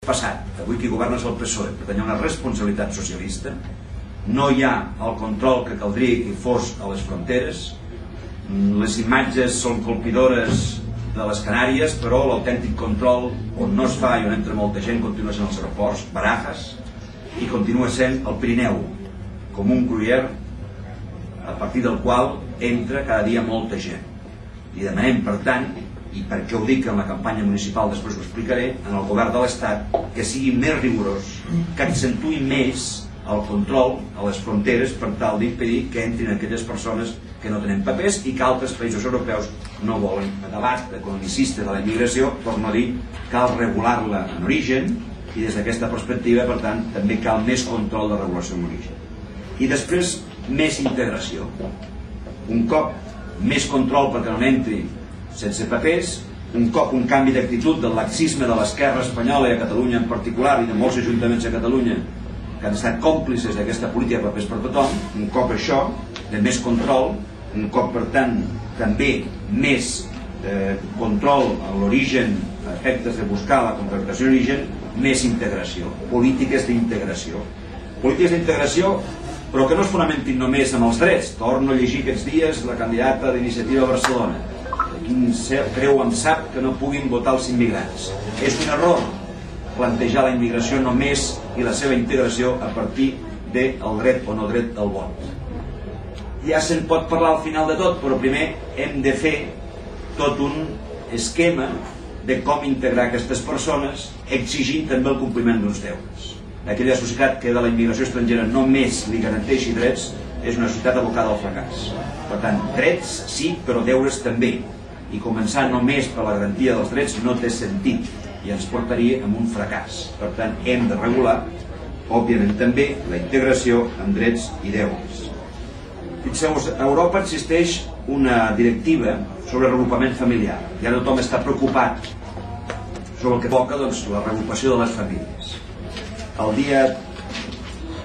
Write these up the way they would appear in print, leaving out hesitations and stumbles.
passat. Avui qui governa és el PSOE, per tant hi ha una responsabilitat socialista, no hi ha el control que caldria que hi fos a les fronteres, les imatges són colpidores de les Canàries, però l'autèntic control on no es fa i on entra molta gent continua sent els aeroports, Barajas, i continua sent el Pirineu, com un cruïer a partir del qual entra cada dia molta gent. I demanem, per tant, i per què ho dic en la campanya municipal, després ho explicaré, en el govern de l'Estat, que sigui més rigorós, que accentuï més el control a les fronteres per tal d'impedir que entrin aquelles persones que no tenen papers i que altres països europeus no volen. El debat economicista de la immigració, torno a dir, cal regular-la en origen i des d'aquesta perspectiva, per tant, també cal més control de regulació en origen. I després, més integració. Un cop més control perquè no entri sense papers, un cop un canvi d'actitud del laxisme de l'esquerra espanyola i a Catalunya en particular i de molts ajuntaments a Catalunya que han estat còmplices d'aquesta política de papers per tothom, un cop això, de més control, un cop per tant també més control a l'origen, a efectes de buscar la contractació d'origen, més integració, polítiques d'integració. Polítiques d'integració però que no es fonamentin només en els drets. Torno a llegir aquests dies la candidata d'Iniciativa a Barcelona. Quin creu em sap que no puguin votar els immigrants. És un error plantejar la immigració només i la seva integració a partir del dret o no dret al vot. Ja se'n pot parlar al final de tot, però primer hem de fer tot un esquema de com integrar aquestes persones, exigint també el compliment d'uns deures. Aquella societat que de la immigració estrangera només li garanteixi drets és una societat abocada al fracàs. Per tant, drets sí, però deures també. I començar només per la garantia dels drets no té sentit i ens portaria a un fracàs. Per tant, hem de regular, òbviament també, la integració en drets i deures. Fixeu-vos, a Europa existeix una directiva sobre regrupament familiar. Ja tothom està preocupat sobre el que toca la reagrupació de les famílies. El dia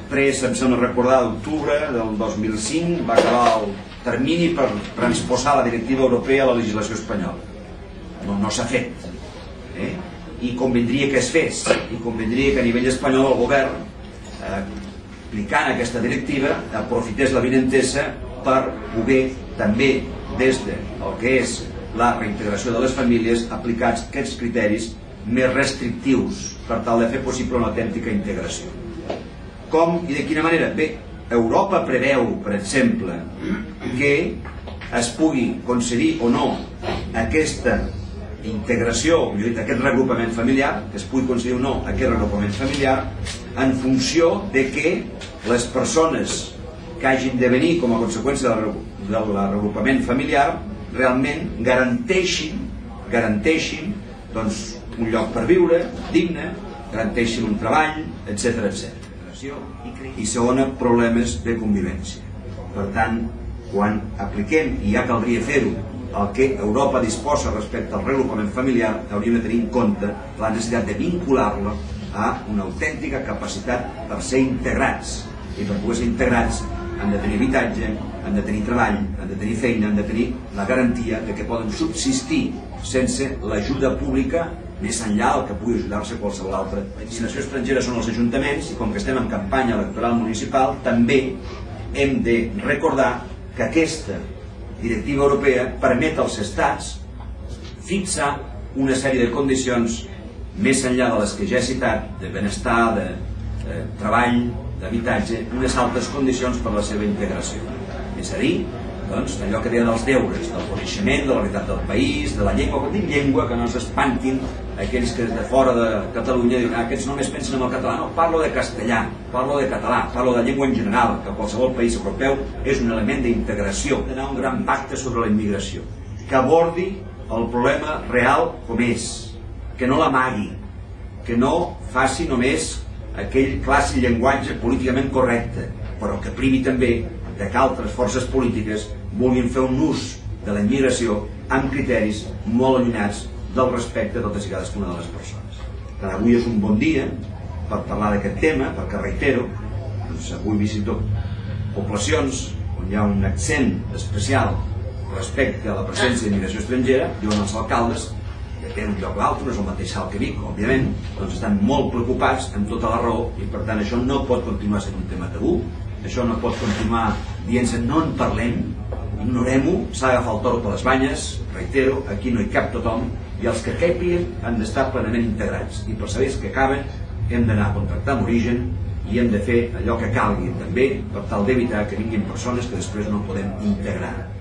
3, em sembla recordar, d'octubre del 2005 va acabar el termini per transposar la directiva europea a la legislació espanyola. No s'ha fet. I convindria que es fes. I convindria que a nivell espanyol el govern, aplicant aquesta directiva, aprofités l'avinentesa per poder també, des del que és la reintegració de les famílies, aplicar aquests criteris més restrictius per tal de fer possible una autèntica integració. Com i de quina manera? Bé, Europa preveu, per exemple, que es pugui concedir o no aquesta integració, aquest regrupament familiar, que es pugui concedir o no aquest regrupament familiar, en funció de que les persones que hagin de venir com a conseqüència del regrupament familiar realment garanteixin un lloc per viure digne, garanteixin un treball, etc. I segona, problemes de convivència. Per tant, quan apliquem, i ja caldria fer-ho, el que Europa disposa respecte al regrupament familiar, hauríem de tenir en compte la necessitat de vincular-la a una autèntica capacitat per ser integrats. I per poder ser integrats han de tenir habitatge, han de tenir treball, han de tenir feina, han de tenir la garantia de que poden subsistir sense l'ajuda pública més enllà del que pugui ajudar-se qualsevol altre. La destinació estrangera són els ajuntaments i com que estem en campanya electoral municipal també hem de recordar que aquesta directiva europea permet als estats fixar una sèrie de condicions més enllà de les que ja he citat, de benestar, de treball, d'habitatge, unes altres condicions per a la seva integració. És a dir, allò que deia dels deures, del coneixement, de la realitat del país, de la llengua. Quan dic llengua, que no s'espantin aquells que des de fora de Catalunya diuen aquests només pensen en el català. No, parlo de castellà, parlo de català, parlo de llengua en general, que qualsevol país europeu és un element d'integració. Ha d'anar un gran pacte sobre la immigració, que abordi el problema real com és, que no l'amagui, que no faci només aquell clàssic llenguatge políticament correcte, però que privi també de que altres forces polítiques vulguin fer un ús de la immigració amb criteris molt allunyats del respecte de totes i cadascuna de les persones. Avui és un bon dia per parlar d'aquest tema, perquè reitero, avui visito poblacions on hi ha un accent especial respecte a la presència d'immigració estrangera, diuen els alcaldes depèn un lloc o l'altre, no és el mateix Salt que Vic, òbviament, doncs estan molt preocupats amb tota la raó i per tant això no pot continuar sent un tema tabú, això no pot continuar dient-se no en parlem, ignorem-ho, s'ha d'agafar el toro per les banyes, reitero, aquí no hi cap tothom i els que capien han d'estar plenament integrats i per saber que acaben hem d'anar a contractar amb origen i hem de fer allò que calgui també per tal d'evitar que vinguin persones que després no podem integrar.